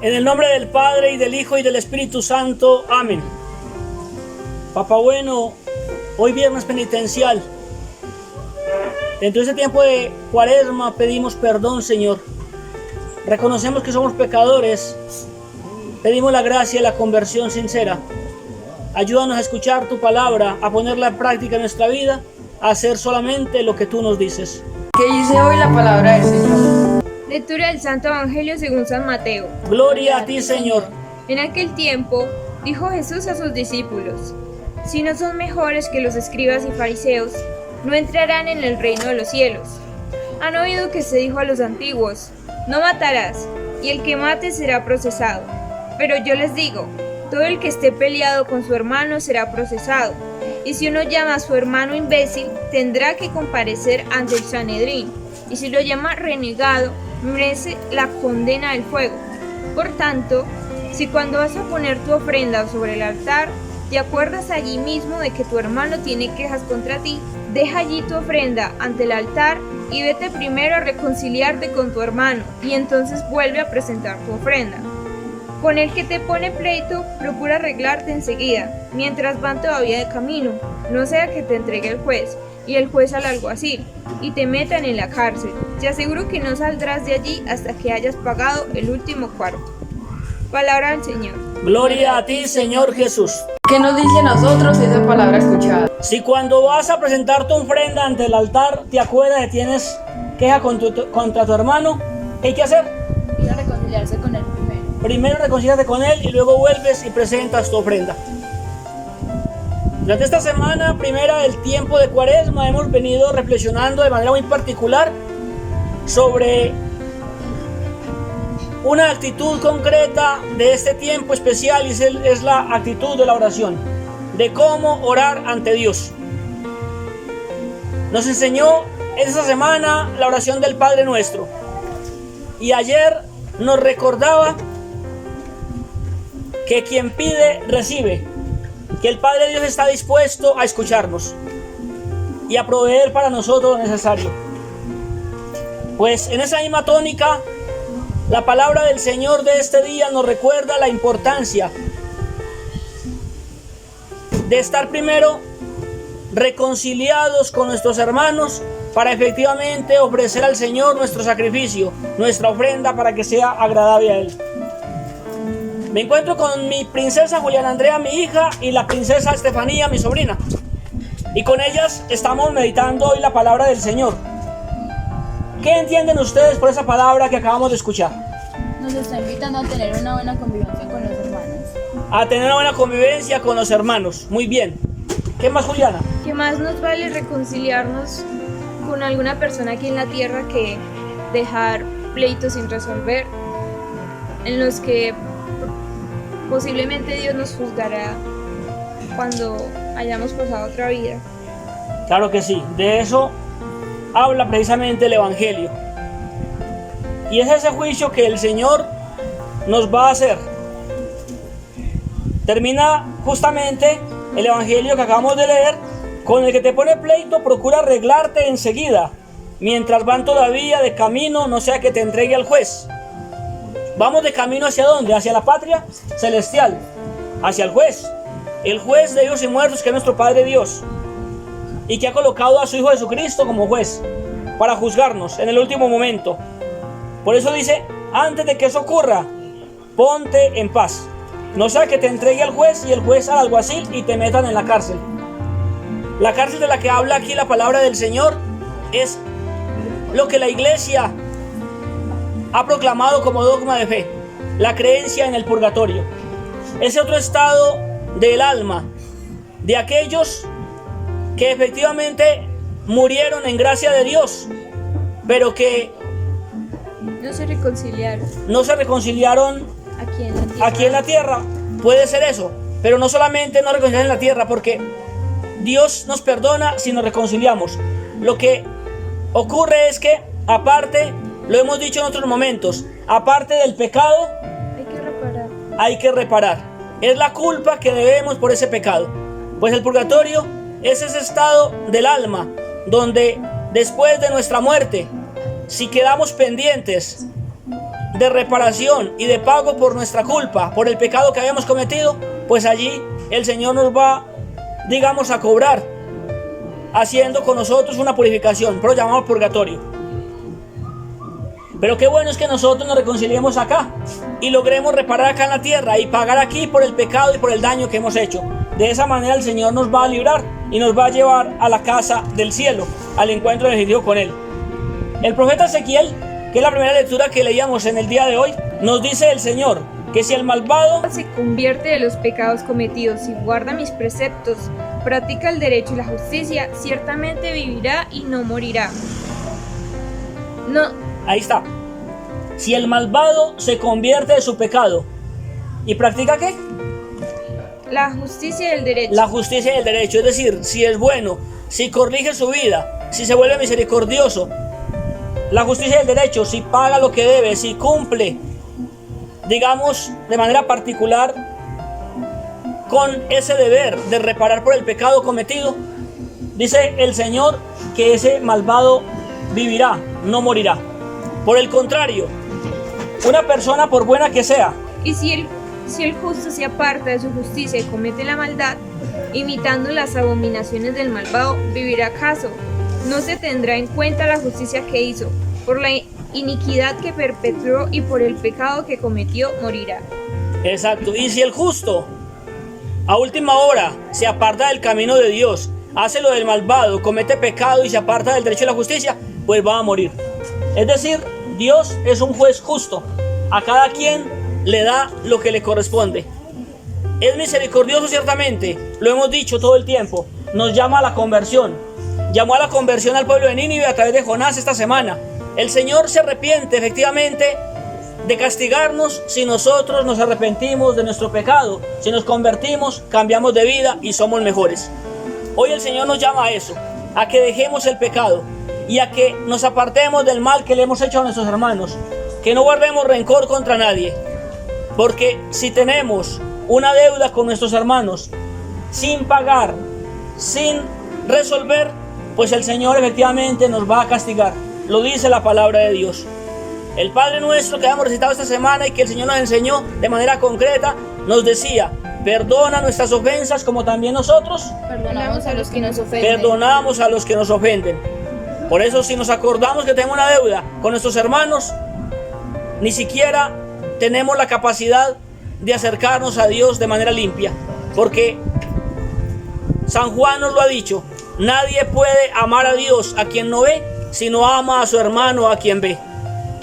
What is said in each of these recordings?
En el nombre del Padre, y del Hijo, y del Espíritu Santo. Amén. Papá bueno, hoy viernes penitencial. Dentro de este tiempo de Cuaresma pedimos perdón, Señor. Reconocemos que somos pecadores. Pedimos la gracia y la conversión sincera. Ayúdanos a escuchar tu palabra, a ponerla en práctica en nuestra vida, a hacer solamente lo que tú nos dices. ¿Qué dice hoy la palabra del Señor? Lectura del Santo Evangelio según San Mateo. Gloria a ti, Señor. En aquel tiempo dijo Jesús a sus discípulos: si no son mejores que los escribas y fariseos, no entrarán en el reino de los cielos. Han oído que se dijo a los antiguos: no matarás, y el que mate será procesado. Pero yo les digo, todo el que esté peleado con su hermano será procesado. Y si uno llama a su hermano imbécil, tendrá que comparecer ante el Sanedrín. Y si lo llama renegado, merece la condena del fuego. Por tanto, si cuando vas a poner tu ofrenda sobre el altar, te acuerdas allí mismo de que tu hermano tiene quejas contra ti, deja allí tu ofrenda ante el altar y vete primero a reconciliarte con tu hermano, y entonces vuelve a presentar tu ofrenda. Con el que te pone pleito, procura arreglarte enseguida, mientras van todavía de camino, no sea que te entregue el juez, y el juez al alguacil, y te metan en la cárcel. Te aseguro que no saldrás de allí hasta que hayas pagado el último cuarto. Palabra del Señor. Gloria a ti, Señor Jesús. ¿Qué nos dice a nosotros esa palabra escuchada? Si cuando vas a presentar tu ofrenda ante el altar, te acuerdas que tienes queja contra tu hermano, ¿qué hay que hacer? Ir a reconciliarse con él primero. Primero reconcíliate con él y luego vuelves y presentas tu ofrenda. Durante esta semana primera del tiempo de Cuaresma hemos venido reflexionando de manera muy particular sobre una actitud concreta de este tiempo especial, y es la actitud de la oración, de cómo orar ante Dios. Nos enseñó esta semana la oración del Padre Nuestro, y ayer nos recordaba que quien pide recibe, que el Padre Dios está dispuesto a escucharnos y a proveer para nosotros lo necesario. Pues en esa misma tónica, la palabra del Señor de este día nos recuerda la importancia de estar primero reconciliados con nuestros hermanos para efectivamente ofrecer al Señor nuestro sacrificio, nuestra ofrenda, para que sea agradable a Él. Me encuentro con mi princesa Juliana Andrea, mi hija, y la princesa Estefanía, mi sobrina. Y con ellas estamos meditando hoy la palabra del Señor. ¿Qué entienden ustedes por esa palabra que acabamos de escuchar? Nos está invitando a tener una buena convivencia con los hermanos. A tener una buena convivencia con los hermanos. Muy bien. ¿Qué más, Juliana? ¿Qué más nos vale reconciliarnos con alguna persona aquí en la tierra que dejar pleitos sin resolver, en los que posiblemente Dios nos juzgará cuando hayamos pasado otra vida? Claro que sí. De eso habla precisamente el Evangelio. Y es ese juicio que el Señor nos va a hacer. Termina justamente el Evangelio que acabamos de leer con el que te pone pleito, procura arreglarte enseguida, mientras van todavía de camino, no sea que te entregue al juez. Vamos de camino ¿hacia dónde? Hacia la patria celestial, hacia el juez de vivos y muertos, que es nuestro Padre Dios, y que ha colocado a su Hijo Jesucristo como juez para juzgarnos en el último momento. Por eso dice, antes de que eso ocurra, ponte en paz, no sea que te entregue al juez y el juez al alguacil y te metan en la cárcel. La cárcel de la que habla aquí la palabra del Señor es lo que la Iglesia ha proclamado como dogma de fe, la creencia en el purgatorio. Ese otro estado del alma de aquellos que efectivamente murieron en gracia de Dios, pero que No se reconciliaron no se reconciliaron aquí en la tierra. aquí en la tierra. Puede ser eso, pero no solamente no reconciliar en la tierra, porque Dios nos perdona si nos reconciliamos. Lo que ocurre es que, aparte, lo hemos dicho en otros momentos, aparte del pecado, hay que reparar. Es la culpa que debemos por ese pecado. Pues el purgatorio es ese estado del alma donde después de nuestra muerte, si quedamos pendientes de reparación y de pago por nuestra culpa, por el pecado que habíamos cometido, pues allí el Señor nos va, digamos, a cobrar, haciendo con nosotros una purificación, pero lo llamamos purgatorio. Pero qué bueno es que nosotros nos reconciliemos acá y logremos reparar acá en la tierra y pagar aquí por el pecado y por el daño que hemos hecho. De esa manera el Señor nos va a librar y nos va a llevar a la casa del cielo, al encuentro definitivo con Él. El profeta Ezequiel, que es la primera lectura que leíamos en el día de hoy, nos dice el Señor que si el malvado se convierte de los pecados cometidos y guarda mis preceptos, practica el derecho y la justicia, ciertamente vivirá y no morirá. Ahí está. Si el malvado se convierte de su pecado y practica ¿qué? La justicia y el derecho. La justicia y el derecho, es decir, si es bueno, si corrige su vida, si se vuelve misericordioso. La justicia y el derecho, si paga lo que debe, si cumple, digamos, de manera particular con ese deber de reparar por el pecado cometido, dice el Señor que ese malvado vivirá, no morirá. Por el contrario, una persona, por buena que sea, y si el justo se aparta de su justicia y comete la maldad, imitando las abominaciones del malvado, vivirá acaso. No se tendrá en cuenta la justicia que hizo, por la iniquidad que perpetró y por el pecado que cometió morirá. Exacto. Y si el justo a última hora se aparta del camino de Dios, hace lo del malvado, comete pecado y se aparta del derecho de la justicia, pues va a morir. Es decir, Dios es un juez justo. A cada quien le da lo que le corresponde. Es misericordioso ciertamente, lo hemos dicho todo el tiempo. Nos llama a la conversión. Llamó a la conversión al pueblo de Nínive a través de Jonás esta semana. El Señor se arrepiente efectivamente de castigarnos si nosotros nos arrepentimos de nuestro pecado. Si nos convertimos, cambiamos de vida y somos mejores. Hoy el Señor nos llama a eso, a que dejemos el pecado y a que nos apartemos del mal que le hemos hecho a nuestros hermanos. Que no guardemos rencor contra nadie. Porque si tenemos una deuda con nuestros hermanos sin pagar, sin resolver, pues el Señor efectivamente nos va a castigar. Lo dice la palabra de Dios. El Padre Nuestro que hemos recitado esta semana y que el Señor nos enseñó de manera concreta, nos decía: perdona nuestras ofensas como también nosotros Perdonamos a los que nos ofenden. perdonamos a los que nos ofenden. Por eso, si nos acordamos que tenemos una deuda con nuestros hermanos, ni siquiera tenemos la capacidad de acercarnos a Dios de manera limpia, porque San Juan nos lo ha dicho: nadie puede amar a Dios a quien no ve, sino ama a su hermano a quien ve.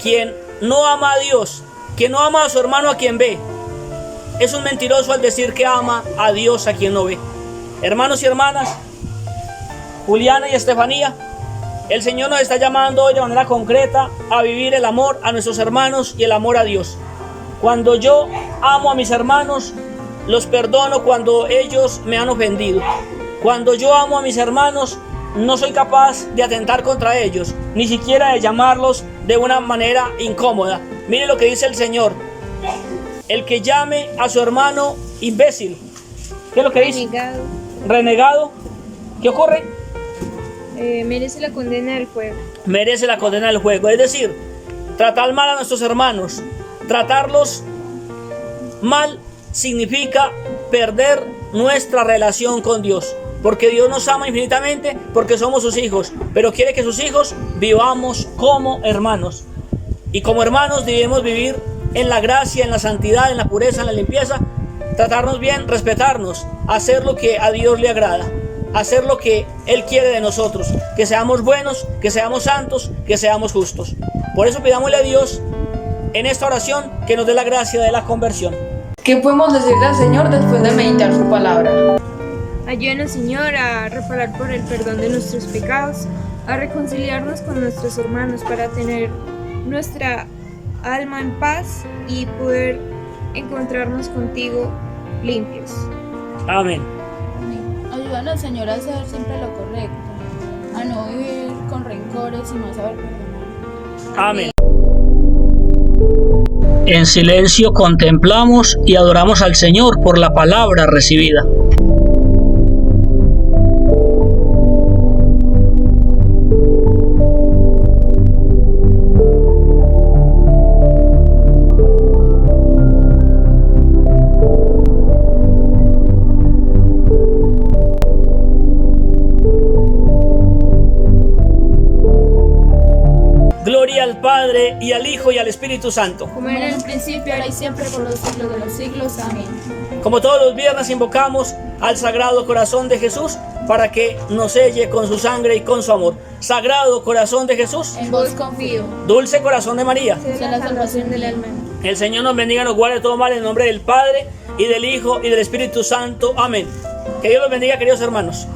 Quien no ama a Dios, quien no ama a su hermano a quien ve, es un mentiroso al decir que ama a Dios a quien no ve. Hermanos y hermanas, Juliana y Estefanía, el Señor nos está llamando hoy de manera concreta a vivir el amor a nuestros hermanos y el amor a Dios. Cuando yo amo a mis hermanos, los perdono cuando ellos me han ofendido. Cuando yo amo a mis hermanos, no soy capaz de atentar contra ellos, ni siquiera de llamarlos de una manera incómoda. Mire lo que dice el Señor: el que llame a su hermano imbécil, ¿qué es lo que dice? Renegado. ¿Qué ocurre? Merece la condena del fuego. Merece la condena del fuego. Es decir, tratar mal a nuestros hermanos, tratarlos mal, significa perder nuestra relación con Dios. Porque Dios nos ama infinitamente, porque somos sus hijos, pero quiere que sus hijos vivamos como hermanos. Y como hermanos debemos vivir en la gracia, en la santidad, en la pureza, en la limpieza, tratarnos bien, respetarnos, hacer lo que a Dios le agrada, hacer lo que Él quiere de nosotros, que seamos buenos, que seamos santos, que seamos justos. Por eso pidámosle a Dios en esta oración que nos dé la gracia de la conversión. ¿Qué podemos decirle al Señor después de meditar su palabra? Ayúdanos, Señor, a reparar por el perdón de nuestros pecados, a reconciliarnos con nuestros hermanos para tener nuestra alma en paz y poder encontrarnos contigo limpios. Amén. Ayúdanos, Señor, a hacer siempre lo correcto, a no vivir con rencores y no saber perdonar. Amén. En silencio contemplamos y adoramos al Señor por la palabra recibida. al Padre, y al Hijo, y al Espíritu Santo. Como era en el principio, ahora y siempre, por los siglos de los siglos. Amén. Como todos los viernes invocamos al Sagrado Corazón de Jesús para que nos selle con su sangre y con su amor. Sagrado Corazón de Jesús, En vos confío. Dulce Corazón de María, Sea la salvación del alma. el Señor nos bendiga y nos guarde de todo mal en nombre del Padre, y del Hijo, y del Espíritu Santo. Amén. Que Dios los bendiga, queridos hermanos.